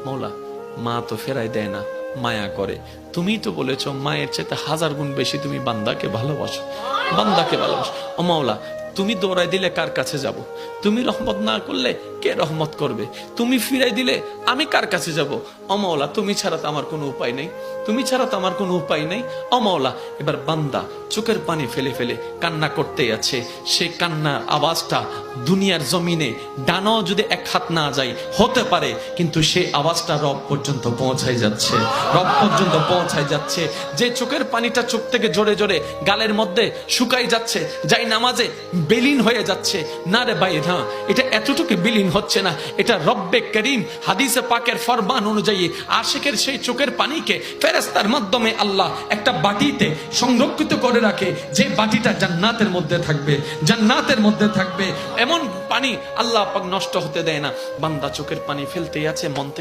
মৌলা মা তো ফেরাই দেয় না, মায়া করে। তুমি তো বলেছো মায়ের চেয়ে 1000 গুণ বেশি তুমি বান্দাকে ভালোবাসো, বান্দাকে ভালোবাসো। ও মাওলা, তুমি দৌড়াই দিলে কার কাছে যাব? তুমি রহমত না করলে কে রহমত করবে? তুমি ফিরাই দিলে আমি কার কাছে যাব? ও মাওলা, তুমি ছাড়া তো আমার কোনো উপায় নেই, তুমি ছাড়া তো আমার কোনো উপায় নেই। ও মাওলা, এবার বান্দা চোখের পানি ফেলে ফেলে কান্না করতেই আছে। সেই কান্নার আওয়াজটা দুনিয়ার জমিনে ডানাও যদি এক হাত না যায় হতে পারে, কিন্তু সেই আওয়াজটা রব পর্যন্ত পৌঁছায় যাচ্ছে, রব পর্যন্ত পৌঁছায় যাচ্ছে। যে চোখের পানিটা চোখ থেকে জোরে জোরে গালের মধ্যে শুকাই যাচ্ছে, যাই নামাজে বিলীন হয়ে যাচ্ছে। না রে ভাই, না, এটা এতটুকু বিলীন হচ্ছে না, এটা রব্বে করিম হাদিসে পাকের ফরমান অনুযায়ী আশিকের সেই চোখের পানিকে ফেরেশতার মাধ্যমে আল্লাহ একটা বাটিতে সংরক্ষিত করে রাখে, যে বাটিটা জান্নাতের মধ্যে থাকবে, জান্নাতের মধ্যে থাকবে। এমন পানি আল্লাহ পাক নষ্ট হতে দেয় না। বান্দা চোখের পানি ফেলতেই আছে, মন থেকে